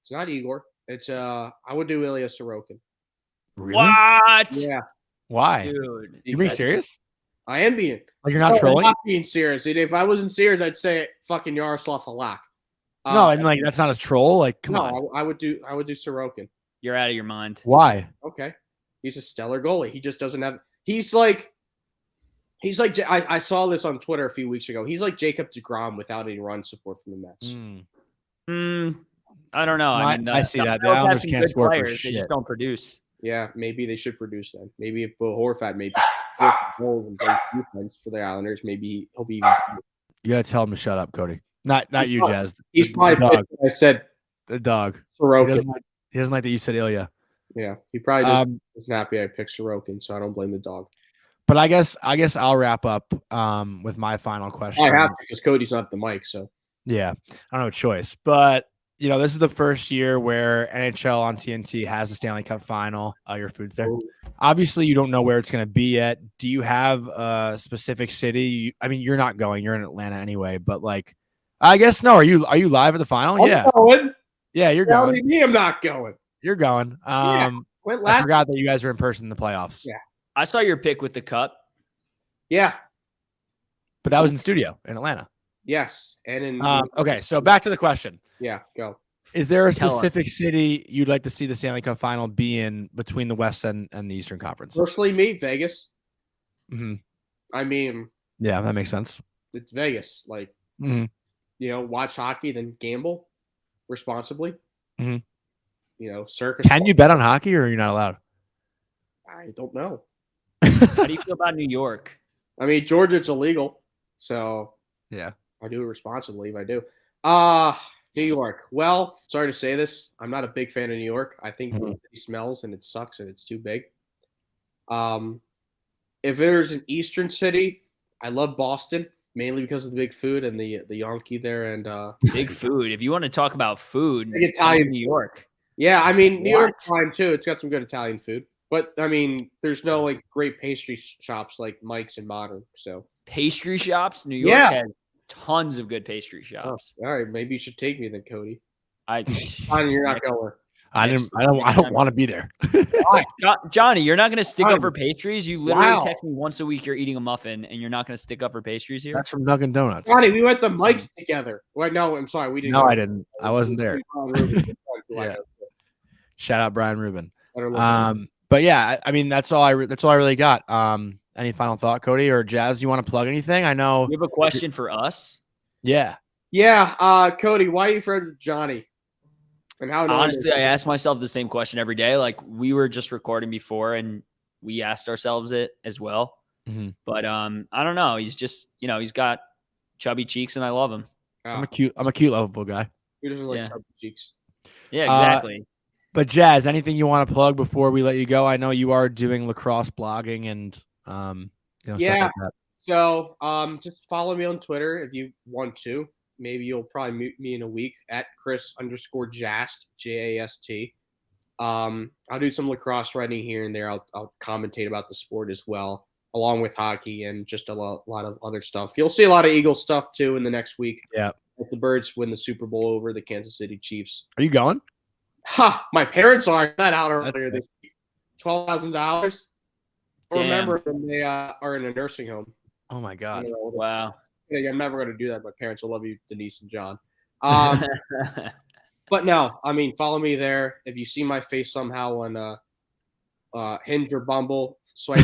It's not Igor. It's I would do Ilya Sorokin. Really? What? Yeah. Why? Dude. You being serious? I am being. Like you're not trolling? I'm not being serious. If I wasn't serious, I'd say fucking Yaroslav Halak. No, I mean like that's not a troll. Like, come on. I would do Sorokin. You're out of your mind. Why? Okay. He's a stellar goalie. He just doesn't have. He's like. I saw this on Twitter a few weeks ago. He's like Jacob deGrom without any run support from the Mets. I don't know. I see that. The Islanders Islanders have can't good score for players. They shit. just don't produce. Yeah, maybe they should produce then. Maybe if Bill Horvat maybe goals and plays defense for the Islanders, maybe he'll be. You gotta tell him to shut up, Cody. Not you, Jazz. He's probably dog. I said The dog. Sorokin. He doesn't like that you said Ilya. Yeah, he probably doesn't happy I picked Sorokin, so I don't blame the dog. But I guess I'll wrap up with my final question. I have to because Cody's not at the mic, so yeah, I don't have a choice. But this is the first year where NHL on TNT has a Stanley Cup final. Your food's there. Ooh. Obviously, you don't know where it's going to be yet. Do you have a specific city? I mean, you're not going. You're in Atlanta anyway. But like, I guess no. Are you live at the final? I'm going. Yeah, you're What going. do you mean I'm not going? You're going. I forgot that you guys are in person in the playoffs. Yeah. I saw your pick with the cup. Yeah. But that was in studio in Atlanta. Yes. And in okay, so back to the question. Yeah, go. Is there a specific city you'd like to see the Stanley Cup final be in between the West and the Eastern Conference? Personally, me, Vegas. Mm-hmm. I mean, yeah, that makes sense. It's Vegas. Like, watch hockey, then gamble responsibly. Mm-hmm. Circus. Can you bet on hockey or are you not allowed? I don't know. How do you feel about New York? I mean, Georgia, it's illegal. So, yeah, I do it responsibly if I do. New York. Well, sorry to say this. I'm not a big fan of New York. I think the city smells and it sucks and it's too big. If there's an Eastern city, I love Boston, mainly because of the big food and the Yankee there and big food. If you want to talk about food, big Italian New York. Yeah, I mean New York's fine too. It's got some good Italian food. But I mean, there's no like great pastry shops like Mike's and Modern. So pastry shops, New York has tons of good pastry shops. All right, maybe you should take me then, Cody. You're not going. I don't want to be there. Johnny, you're not going to stick up for pastries. You literally text me once a week. You're eating a muffin, and you're not going to stick up for pastries here. That's from Dunkin' Donuts. Johnny, we went to Mike's together. Wait, no, I'm sorry, we didn't. No, I didn't. I wasn't there. Yeah. Shout out Brian Rubin. But yeah, I mean that's all I really got. Any final thought, Cody or Jazz? Do you want to plug anything? I know you have a question for us. Yeah. Cody, why are you friends with Johnny? And how? Honestly, I ask myself the same question every day. Like we were just recording before, and we asked ourselves it as well. Mm-hmm. But I don't know. He's just he's got chubby cheeks, and I love him. I'm a cute, lovable guy. He doesn't like chubby cheeks. Yeah, exactly. But Jazz, anything you want to plug before we let you go? I know you are doing lacrosse blogging and stuff like that. So just follow me on Twitter if you want to. Maybe you'll probably meet me in a week at Chris_Jast, Jast. I'll do some lacrosse writing here and there. I'll commentate about the sport as well, along with hockey and just a lot of other stuff. You'll see a lot of Eagles stuff too in the next week. Yeah. If the Birds win the Super Bowl over the Kansas City Chiefs. Are you going? Ha! My parents are that out earlier this week. $12,000. Remember when they are in a nursing home. Oh my God! Wow. I'm never going to do that. My parents will love you, Denise and John. But no, I mean, follow me there. If you see my face somehow on Hinge or Bumble, swipe.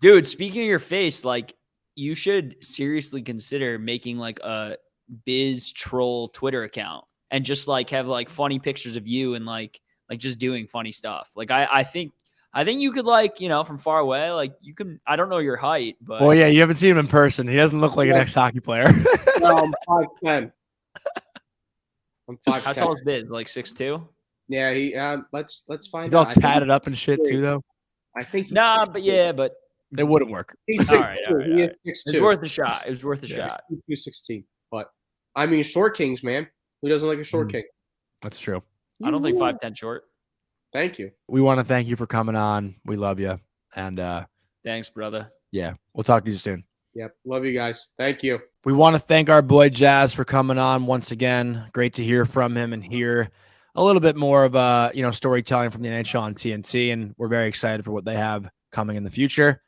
Dude, speaking of your face, like you should seriously consider making like a biz troll Twitter account and just like have like funny pictures of you and like just doing funny stuff. Like I think you could like, from far away, like you can, I don't know your height, but. Well, yeah, you haven't seen him in person. He doesn't look like an ex-hockey player. No, I'm 5'10". I'm 5'10". How tall is Biz? Like 6'2"? Yeah, let's find out. He's all tatted up and shit too, though. I think. But it wouldn't work. He's 6'2". All right. It's worth a shot. It was worth a shot. 216. But I mean, short kings, man. Who doesn't like a short king? That's true. I don't think 5'10" short. Thank you. We want to thank you for coming on. We love you. And thanks, brother. Yeah, we'll talk to you soon. Yep. Love you guys. Thank you. We want to thank our boy Jazz for coming on once again. Great to hear from him and hear a little bit more of storytelling from the NHL on TNT, and we're very excited for what they have coming in the future.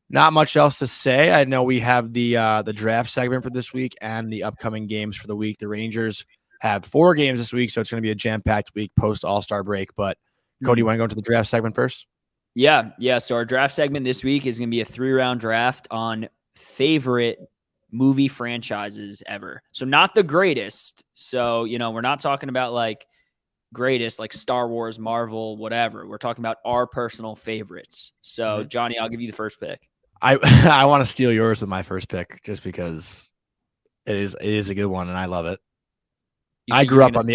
Not much else to say. I know we have the draft segment for this week and the upcoming games for the week. The Rangers have 4 games this week, so it's going to be a jam-packed week post All-Star break. But Cody, you want to go into the draft segment first? Yeah. So our draft segment this week is going to be a 3-round draft on favorite movie franchises ever. So not the greatest. So, we're not talking about like greatest, like Star Wars, Marvel, whatever. We're talking about our personal favorites. So Johnny, I'll give you the first pick. I want to steal yours with my first pick just because it is a good one and I love it. I grew up on the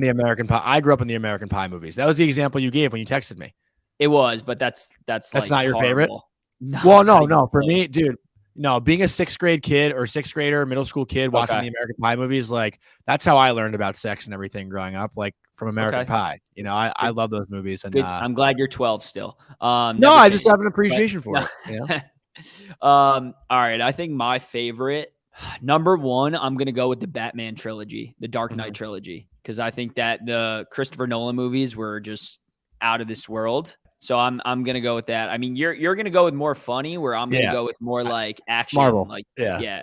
American Pie. I grew up in the American Pie movies. That was the example you gave when you texted me. It was, but that's like not your favorite. No, well, no. For me, dude, no. Being a 6th grade kid or 6th grader, middle school kid watching the American Pie movies, like that's how I learned about sex and everything growing up. Like from American Pie. I love those movies. And I'm glad you're 12 still. No, I just have an appreciation for it. All right. I think my favorite, number 1, I'm going to go with the Batman trilogy, the Dark Knight trilogy, because I think that the Christopher Nolan movies were just out of this world. So I'm going to go with that. I mean, you're going to go with more funny, where I'm going to go with more like action. Marvel. Like, yeah.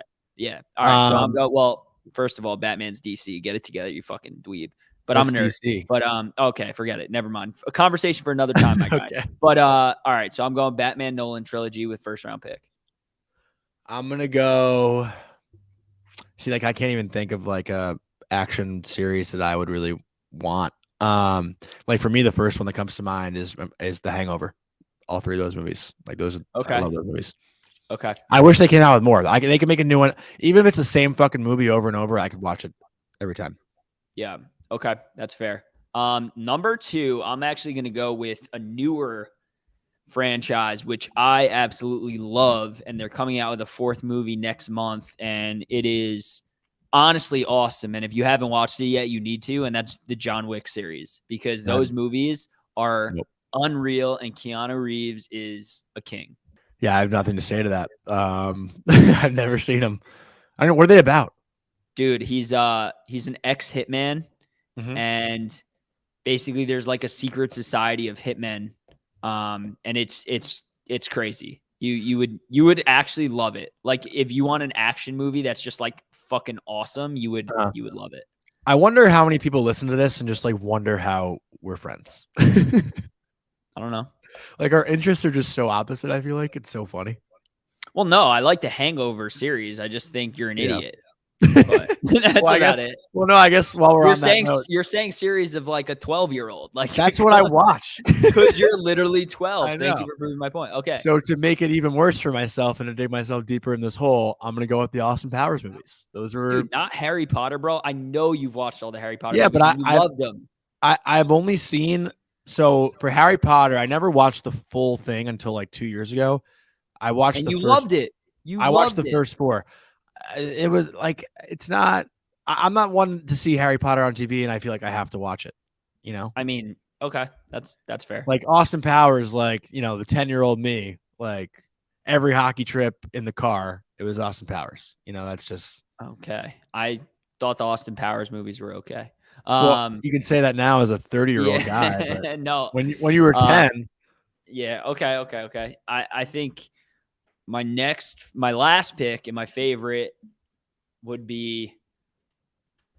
All right. So I'm going, well, first of all, Batman's DC. Get it together, you fucking dweeb. But I'm a nerd. DC. But okay, forget it. Never mind. A conversation for another time, my guy. Okay. But all right, so I'm going Batman Nolan trilogy with 1st round pick. I'm gonna go. See, like I can't even think of like a action series that I would really want. Like for me, the first one that comes to mind is The Hangover. All 3 of those movies, like those. Okay. I love those movies. Okay. I wish they came out with more. They could make a new one, even if it's the same fucking movie over and over. I could watch it every time. Yeah. Okay, that's fair. Number 2, I'm actually going to go with a newer franchise, which I absolutely love, and they're coming out with a 4th movie next month, and it is honestly awesome. And if you haven't watched it yet, you need to, and that's the John Wick series, because those movies are unreal, and Keanu Reeves is a king. Yeah, I have nothing to say to that. I've never seen him. I don't know, what are they about? Dude, he's an ex-hitman. And basically there's like a secret society of hitmen. And it's crazy. You would actually love it. Like if you want an action movie that's just like fucking awesome, you would love it. I wonder how many people listen to this and just like wonder how we're friends. I don't know. Like our interests are just so opposite. I feel like it's so funny. Well, no, I like the Hangover series. I just think you're an idiot. But that's Well, about it. Well, no, I guess while we're You're on saying that note, you're saying series of like a 12-year-old. Like that's what I watch. because you're literally 12. I Thank you know. for proving my point. Okay. So to make it even worse for myself and to dig myself deeper in this hole, I'm gonna go with the Austin Powers movies. Those were Dude, not Harry Potter, bro. I know you've watched all the Harry Potter but movies and you loved them. I've only seen for Harry Potter. I never watched the full thing until like 2 years ago. I watched And the you first. loved it. I watched the first 4. It was like it's not. I'm not one to see Harry Potter on TV, and I feel like I have to watch it. You know. I mean, okay, that's fair. Like Austin Powers, like the 10-year-old me, like every hockey trip in the car, it was Austin Powers. That's just okay. I thought the Austin Powers movies were okay. Well, you can say that now as a 30-year-old guy. But no, when you were 10, yeah, okay. I think my last pick and my favorite would be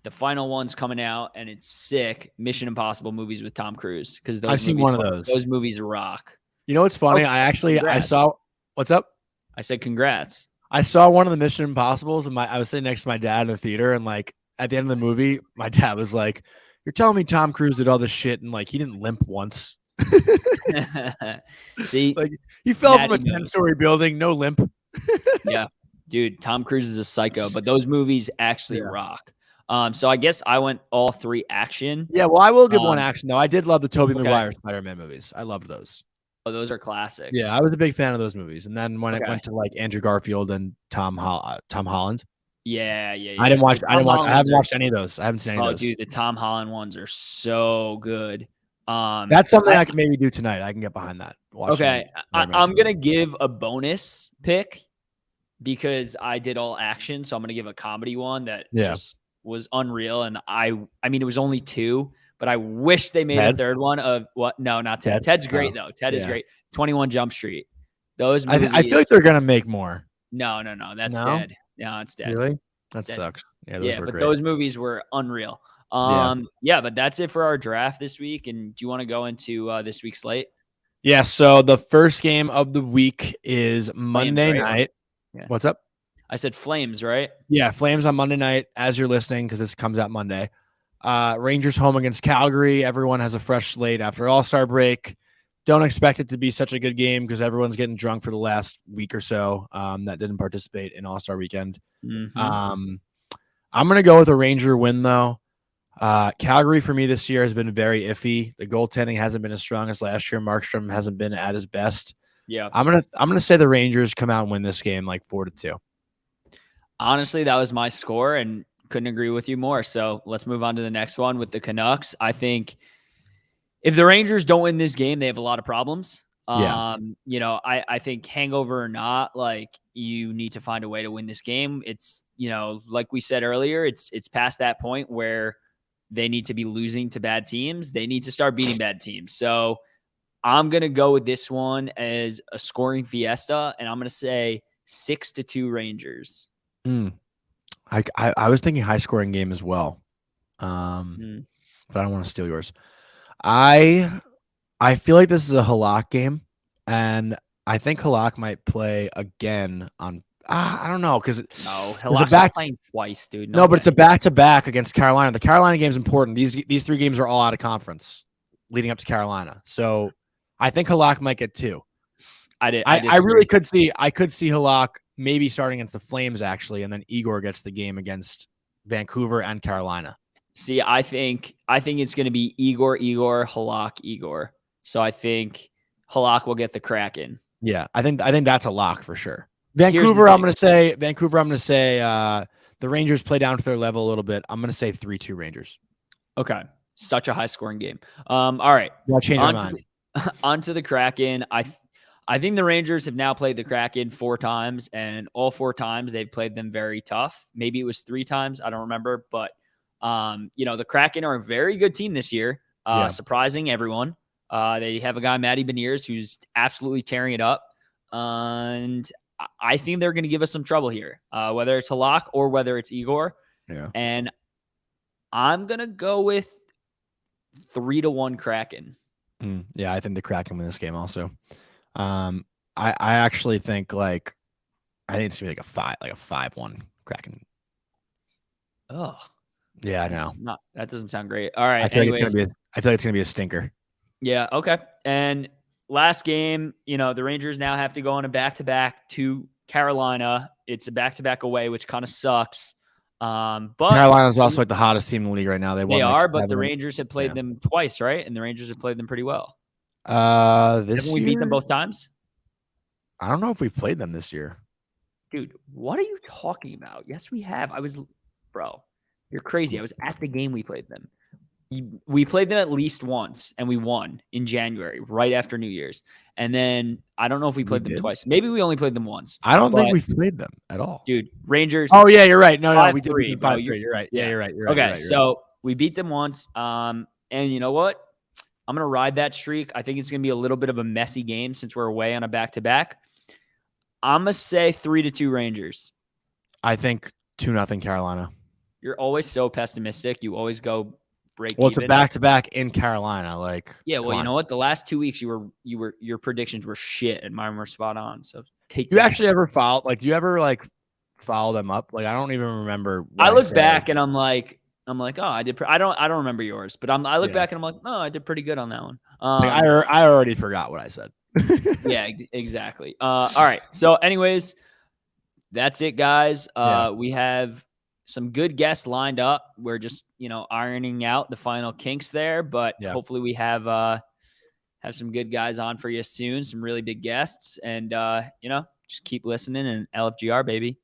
the final one's coming out, and it's sick. Mission Impossible movies with Tom Cruise, because I've seen one of those. Those movies rock. You know what's funny? I saw. What's up? I said congrats. I saw one of the Mission Impossibles, and I was sitting next to my dad in the theater, and like at the end of the movie, my dad was like, "You're telling me Tom Cruise did all this shit and like he didn't limp once?" See, like he fell from a 10-story building, no limp. Yeah, dude, Tom Cruise is a psycho, but those movies actually rock. So I guess I went all 3 action. Yeah, well, I will give one action though. I did love the Tobey Maguire Spider-Man movies. I loved those. Oh, those are classics. Yeah, I was a big fan of those movies. And then when it went to like Andrew Garfield and Tom Holland. Yeah. I haven't watched any of those. I haven't seen any of those. Oh, dude, the Tom Holland ones are so good. That's something I can maybe do tonight. I can get behind that. Okay, I'm gonna give a bonus pick because I did all action, so I'm gonna give a comedy one that just was unreal. And I mean, it was only 2, but I wish they made a third one of what? No, not Ted. Ted's great though. Ted is great. 21 Jump Street. Those movies, I feel like they're gonna make more. No, that's dead. No, it's dead. Really? That sucks. Yeah, those were but great. Those movies were unreal. But that's it for our draft this week. And do you want to go into this week's slate? Yeah. So the first game of the week is Monday night. Yeah. What's up? I said Flames, right? Yeah, Flames on Monday night as you're listening, because this comes out Monday. Rangers home against Calgary. Everyone has a fresh slate after All-Star break. Don't expect it to be such a good game because everyone's getting drunk for the last week or so that didn't participate in All-Star weekend. Mm-hmm. I'm going to go with a Ranger win, though. Calgary for me this year has been very iffy. The goaltending hasn't been as strong as last year. Markstrom hasn't been at his best. Yeah, I'm gonna say the Rangers come out and win this game like 4-2. Honestly, that was my score and couldn't agree with you more. So let's move on to the next one with the Canucks. I think if the Rangers don't win this game, they have a lot of problems. I think hangover or not, like you need to find a way to win this game. It's, like we said earlier, it's past that point where they need to be losing to bad teams. They need to start beating bad teams. So I'm going to go with this one as a scoring fiesta, and I'm going to say 6-2 Rangers. I was thinking high scoring game as well. But I don't want to steal yours. I feel like this is a Halak game, and I think Halak might play again on. I don't know because Halak's playing twice, dude. No, but it's a back-to-back against Carolina. The Carolina game is important. These 3 games are all out of conference leading up to Carolina, so I think Halak might get 2. I really could see Halak maybe starting against the Flames actually, and then Igor gets the game against Vancouver and Carolina. See, I think it's going to be Igor, Halak, Igor. So I think Halak will get the Kraken. Yeah, I think that's a lock for sure. Vancouver, I'm going to say the Rangers play down to their level a little bit. I'm going to say 3-2 Rangers. Okay. Such a high scoring game. All right. I'll change my mind. Onto the Kraken. I think the Rangers have now played the Kraken 4 times, and all 4 times they've played them very tough. Maybe it was 3 times. I don't remember, but the Kraken are a very good team this year, surprising everyone. They have a guy, Matty Beniers, who's absolutely tearing it up. And I think they're going to give us some trouble here, whether it's Halak or whether it's Igor. Yeah. And I'm going to go with 3-1 Kraken. Yeah, I think the Kraken win this game also. I actually think I think it's going to be like a 5-1 Kraken. Oh, Yeah, I know. That doesn't sound great. All right. I feel Anyways, like it's gonna be a stinker. yeah. Okay. And last game, the Rangers now have to go on a back-to-back to Carolina. It's a back-to-back away, which kind of sucks. But Carolina's also like the hottest team in the league right now. They are, but the Rangers have played them twice, right? And the Rangers have played them pretty well. Haven't we beat them both times? I don't know if we've played them this year. Dude, what are you talking about? Yes, we have. Bro, you're crazy. I was at the game we played them. We played them at least once, and we won in January, right after New Year's. And then I don't know if we played them twice. Maybe we only played them once. I don't think we've played them at all. Dude, Rangers. Oh, yeah, you're right. No, we did. We 5-3. You're right. Yeah, you're right. Okay, so we beat them once. And you know what? I'm going to ride that streak. I think it's going to be a little bit of a messy game since we're away on a back-to-back. I'm going to say 3-2 Rangers. I think 2-0 Carolina. You're always so pessimistic. You always go break Well, it's a back-to-back in Carolina. Yeah, well, you know what? The last 2 weeks your predictions were shit and mine were spot on. So you actually ever follow follow them up? Like, I don't even remember. I look back and I'm like, oh, I did. I don't remember yours, but I look back and I'm like, oh, I did pretty good on that one. I already forgot what I said. Yeah, exactly. All right. So anyways, that's it, guys. We have some good guests lined up. We're just, ironing out the final kinks there, but hopefully we have some good guys on for you soon, some really big guests, and, just keep listening and LFGR, baby.